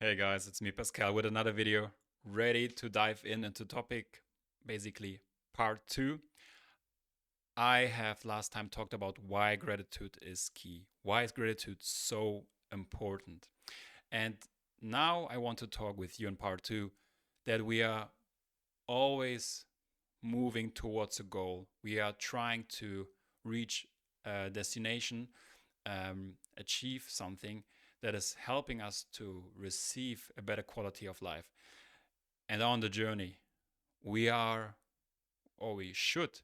Hey guys, it's me Pascal with another video, ready to dive into topic, basically part 2. I have last time talked about why gratitude is key. Why is gratitude so important? And now I want to talk with you in part 2 that we are always moving towards a goal. We are trying to reach a destination, achieve something that is helping us to receive a better quality of life. And on the journey, we are, or we should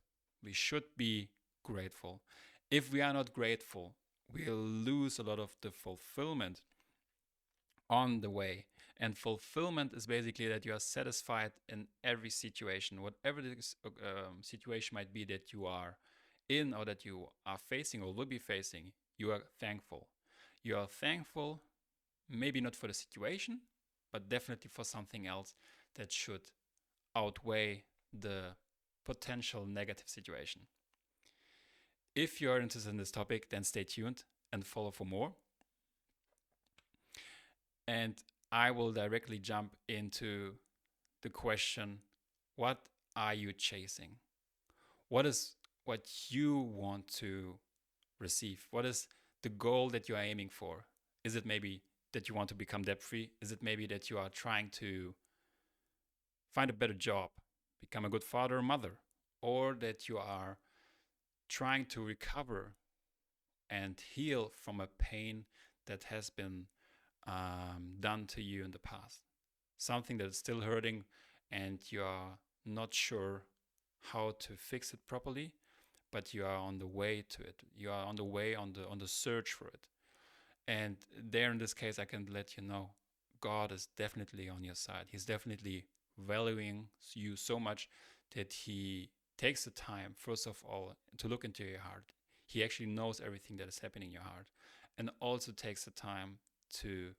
be grateful. If we are not grateful, we'll lose a lot of the fulfillment on the way. And fulfillment is basically that you are satisfied in every situation, whatever this situation might be that you are in or that you are facing or will be facing, you are thankful. You are thankful, maybe not for the situation, but definitely for something else that should outweigh the potential negative situation. If you are interested in this topic, then stay tuned and follow for more. And I will directly jump into the question, what are you chasing? What is what you want to receive? What is the goal that you are aiming for? Is it maybe that you want to become debt free? Is it maybe that you are trying to find a better job, become a good father or mother, or that you are trying to recover and heal from a pain that has been done to you in the past? Something that is still hurting and you are not sure how to fix it properly, but you are on the way to it. You are on the way on the search for it. And there in this case I can let you know God is definitely on your side. He's definitely valuing you so much that he takes the time, first of all, to look into your heart. He actually knows everything that is happening in your heart, and also takes the time to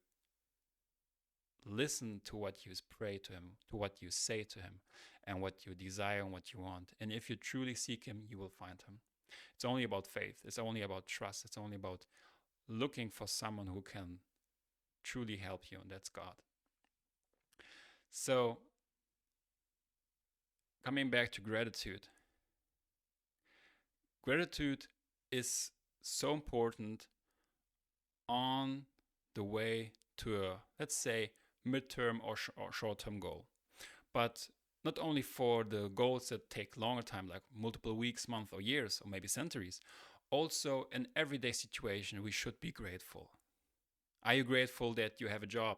listen to what you pray to him, to what you say to him, and what you desire and what you want. And if you truly seek him, you will find him. It's only about faith. It's only about trust. It's only about looking for someone who can truly help you, and that's God. So, coming back to gratitude, gratitude is so important on the way to a, let's say, midterm or short-term goal. But not only for the goals that take longer time, like multiple weeks, months, or years, or maybe centuries, also in everyday situation, we should be grateful. Are you grateful that you have a job?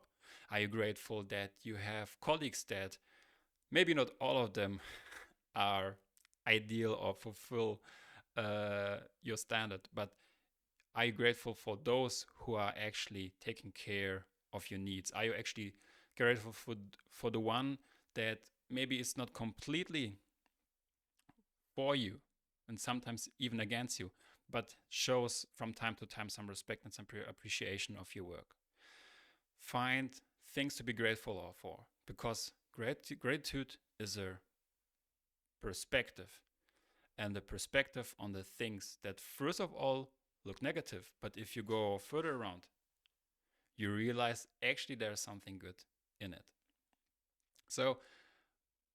Are you grateful that you have colleagues that maybe not all of them are ideal or fulfill your standard, but are you grateful for those who are actually taking care of your needs? Are you actually grateful for the one that maybe is not completely for you and sometimes even against you, but shows from time to time some respect and some appreciation of your work? Find things to be grateful for, because gratitude is a perspective, and the perspective on the things that first of all look negative, but if you go further around, you realize actually there's something good in it. So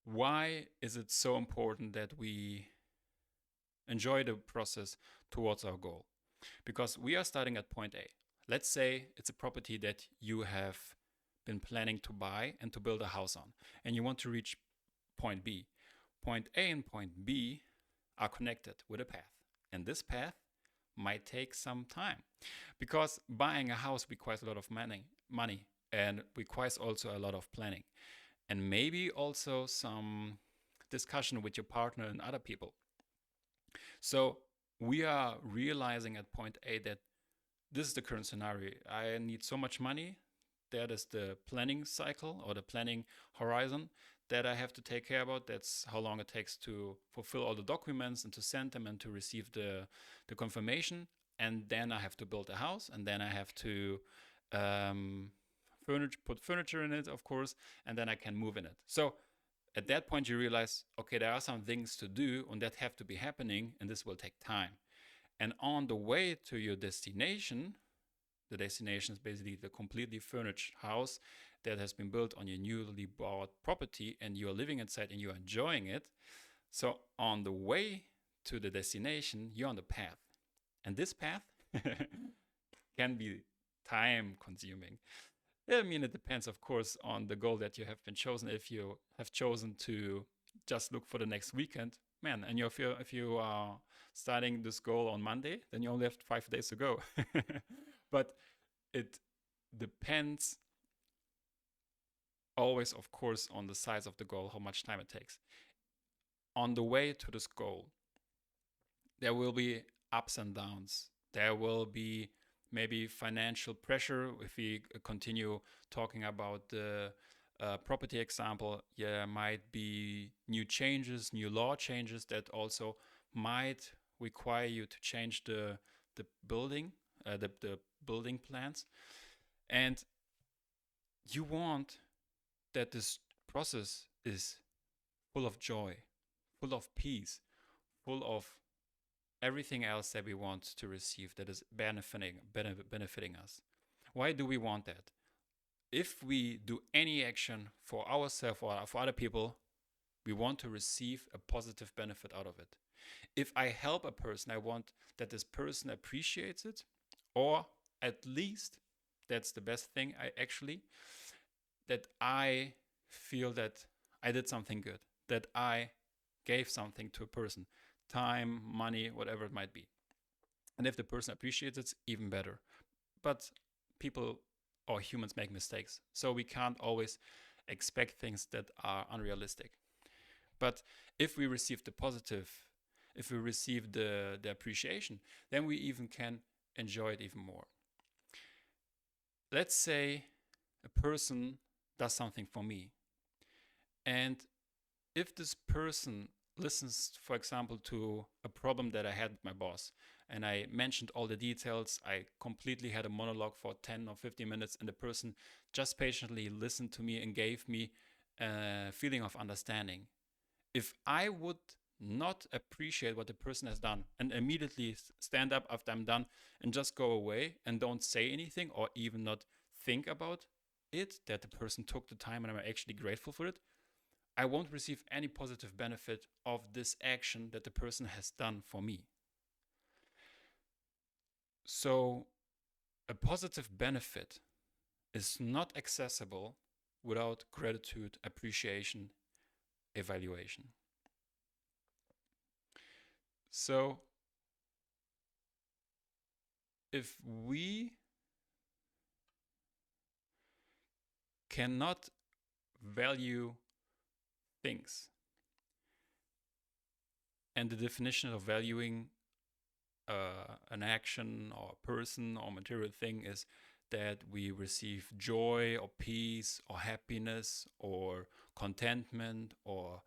why is it so important that we enjoy the process towards our goal? Because we are starting at point A. Let's say it's a property that you have been planning to buy and to build a house on, and you want to reach point B. Point A and point B are connected with a path, and this path might take some time, because buying a house requires a lot of money and requires also a lot of planning, and maybe also some discussion with your partner and other people. So we are realizing at point A that this is the current scenario. I need so much money. That is the planning cycle or the planning horizon that I have to take care about. That's how long it takes to fulfill all the documents and to send them and to receive the confirmation. And then I have to build a house, and then I have to put furniture in it, of course, and then I can move in it. So at that point, you realize, okay, there are some things to do and that have to be happening, and this will take time. And on the way to your destination, the destination is basically the completely furnished house that has been built on your newly bought property, and you are living inside and you are enjoying it. So on the way to the destination, you're on the path. And this path can be time consuming. I mean, it depends, of course, on the goal that you have been chosen. If you have chosen to just look for the next weekend, man, and if you are starting this goal on Monday, then you only have 5 days to go. But it depends always, of course, on the size of the goal, how much time it takes. On the way to this goal, there will be ups and downs. There will be maybe financial pressure. If we continue talking about the property example, there might be new changes, new law changes that also might require you to change the building, the building plans, and you want that this process is full of joy, full of peace, full of everything else that we want to receive that is benefiting us. Why do we want that? If we do any action for ourselves or for other people, we want to receive a positive benefit out of it. If I help a person, I want that this person appreciates it, or at least, that's the best thing, that I feel that I did something good, that I gave something to a person, time, money, whatever it might be. And if the person appreciates it, even better. But people or humans make mistakes, so we can't always expect things that are unrealistic. But if we receive the positive, if we receive the appreciation, then we even can enjoy it even more. Let's say a person does something for me, and if this person listens, for example, to a problem that I had with my boss, and I mentioned all the details, I completely had a monologue for 10 or 15 minutes, and the person just patiently listened to me and gave me a feeling of understanding. If I would not appreciate what the person has done and immediately stand up after I'm done and just go away and don't say anything or even not think about it, that the person took the time and I'm actually grateful for it, I won't receive any positive benefit of this action that the person has done for me. So a positive benefit is not accessible without gratitude, appreciation, evaluation. So if we cannot value things, and the definition of valuing an action or a person or material thing is that we receive joy or peace or happiness or contentment or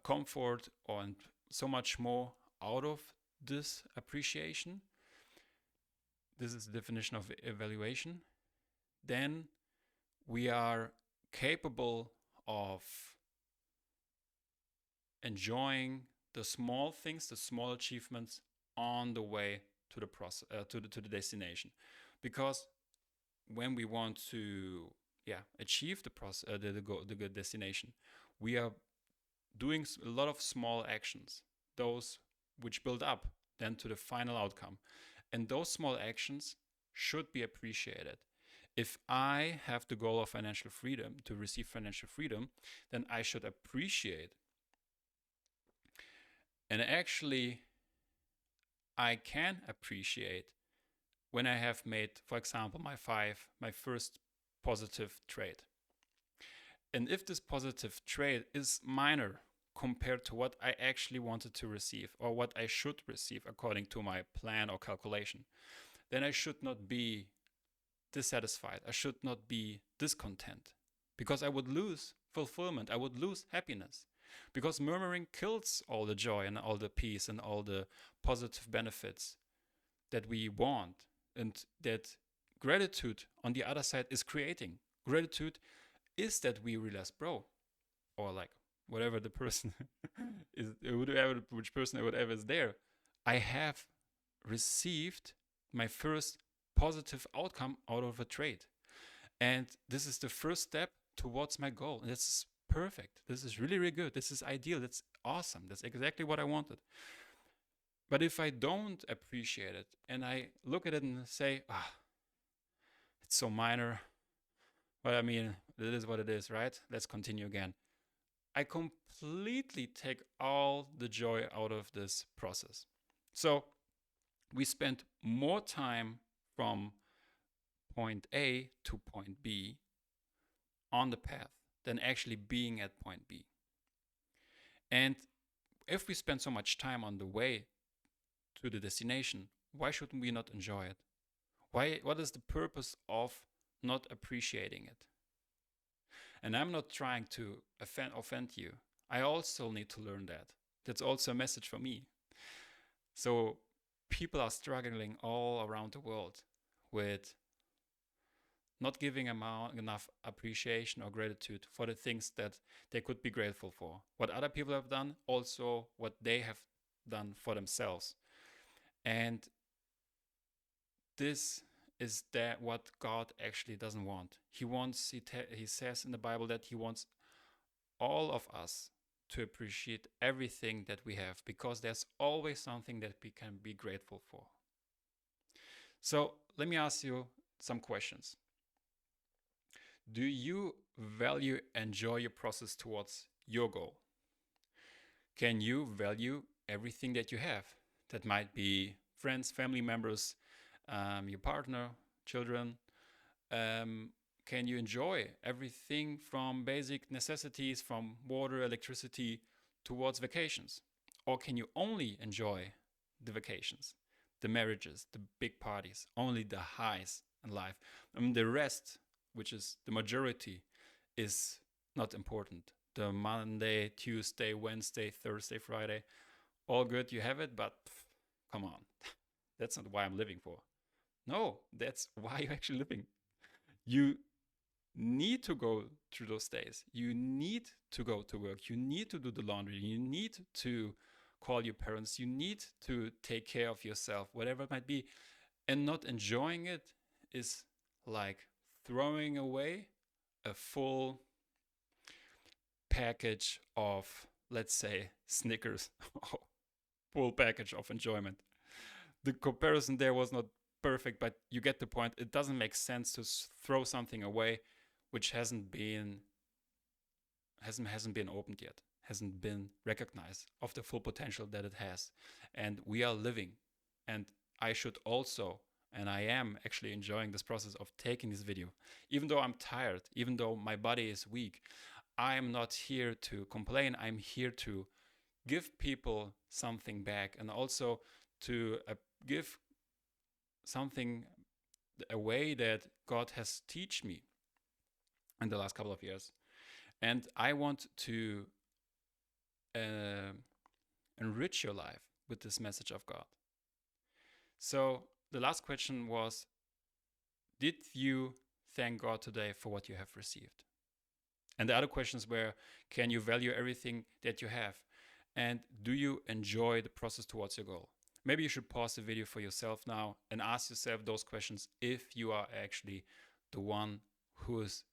comfort and so much more out of this appreciation. This is the definition of evaluation. Then we are capable of enjoying the small things, the small achievements on the way to the process, to the destination, because when we want to achieve the destination, we are doing a lot of small actions, those which build up then to the final outcome, and those small actions should be appreciated. If I have the goal of financial freedom, to receive financial freedom, then I should appreciate. And actually, I can appreciate when I have made, for example, my first positive trade. And if this positive trade is minor compared to what I actually wanted to receive or what I should receive according to my plan or calculation, then I should not be dissatisfied. I should not be discontent, because I would lose fulfillment. I would lose happiness, because murmuring kills all the joy and all the peace and all the positive benefits that we want, and that gratitude on the other side is creating. Gratitude is that we realize, bro, or like whatever the person is, which person or whatever is there, I have received my first positive outcome out of a trade. And this is the first step towards my goal. And this is perfect. This is really, really good. This is ideal. That's awesome. That's exactly what I wanted. But if I don't appreciate it and I look at it and say, it's so minor, but I mean, it is what it is, right? Let's continue again. I completely take all the joy out of this process. So we spent more time from point A to point B on the path than actually being at point B. And if we spend so much time on the way to the destination, why shouldn't we not enjoy it? What is the purpose of not appreciating it? And I'm not trying to offend you. I also need to learn that. That's also a message for me. So people are struggling all around the world with not giving enough appreciation or gratitude for the things that they could be grateful for. What other people have done, also what they have done for themselves. And this is that what God actually doesn't want. He says in the Bible that he wants all of us to appreciate everything that we have, because there's always something that we can be grateful for. So let me ask you some questions. Do you value, enjoy your process towards your goal? Can you value everything that you have? That might be friends, family members, your partner, children. Can you enjoy everything from basic necessities, from water, electricity, towards vacations? Or can you only enjoy the vacations, the marriages, the big parties, only the highs in life? The rest, which is the majority, is not important. The Monday, Tuesday, Wednesday, Thursday, Friday, all good, you have it, but come on. That's not why I'm living for. No, that's why you're actually living. You need to go through those days. You need to go to work. You need to do the laundry. You need to call your parents. You need to take care of yourself, whatever it might be. And not enjoying it is like throwing away a full package of, let's say, Snickers, full package of enjoyment. The comparison there was not perfect, but you get the point. It doesn't make sense to throw something away which hasn't been opened yet, hasn't been recognized of the full potential that it has. And we are living, and I should also, and I am actually enjoying this process of taking this video. Even though I'm tired, even though my body is weak, I am not here to complain. I'm here to give people something back, and also to give something away that God has taught me in the last couple of years. And I want to enrich your life with this message of God. So the last question was, did you thank God today for what you have received? And the other questions were, can you value everything that you have? And do you enjoy the process towards your goal? Maybe you should pause the video for yourself now and ask yourself those questions if you are actually the one who is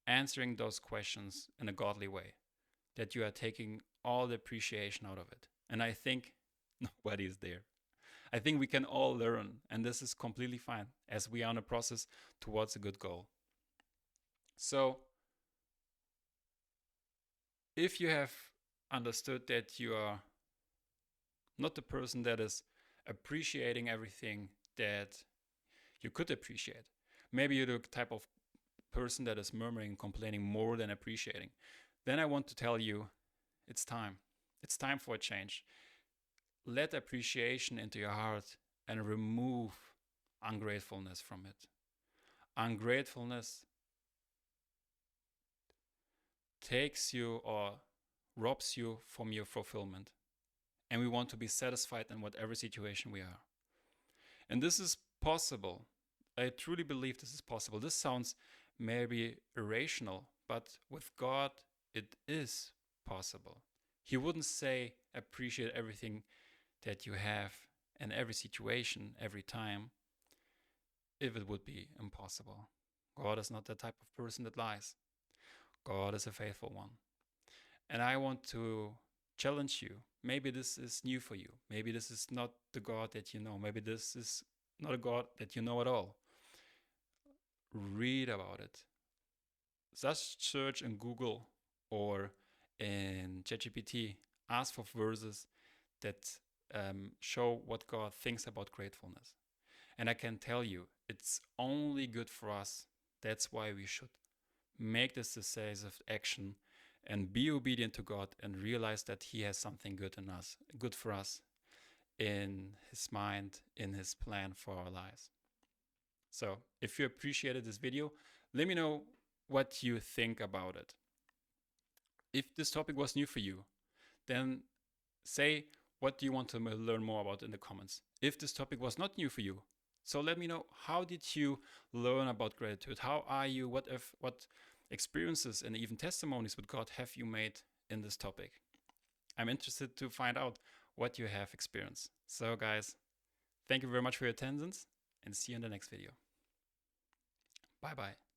answering those questions in a godly way, that you are taking all the appreciation out of it. And I think nobody is there. I think we can all learn, and this is completely fine as we are on a process towards a good goal. So if you have understood that you are not the person that is appreciating everything that you could appreciate, maybe you're the type of person that is murmuring and complaining more than appreciating, then I want to tell you, it's time. It's time for a change. Let appreciation into your heart and remove ungratefulness from it. Ungratefulness takes you or robs you from your fulfillment. And we want to be satisfied in whatever situation we are. And this is possible. I truly believe this is possible. This sounds maybe irrational, but with God, it is possible. He wouldn't say appreciate everything that you have in every situation, every time, if it would be impossible. God is not the type of person that lies. God is a faithful one. And I want to challenge you. Maybe this is new for you. Maybe this is not the God that you know. Maybe this is not a God that you know at all. Read about it. Just search in Google or in ChatGPT. Ask for verses that show what God thinks about gratefulness. And I can tell you, it's only good for us. That's why we should make this decisive action and be obedient to God and realize that He has something good in us, good for us in His mind, in His plan for our lives. So if you appreciated this video, let me know what you think about it. If this topic was new for you, then say what do you want to learn more about in the comments. If this topic was not new for you, so let me know, how did you learn about gratitude? How are you? What experiences and even testimonies with God have you made in this topic? I'm interested to find out what you have experienced. So guys, thank you very much for your attendance and see you in the next video. Bye bye.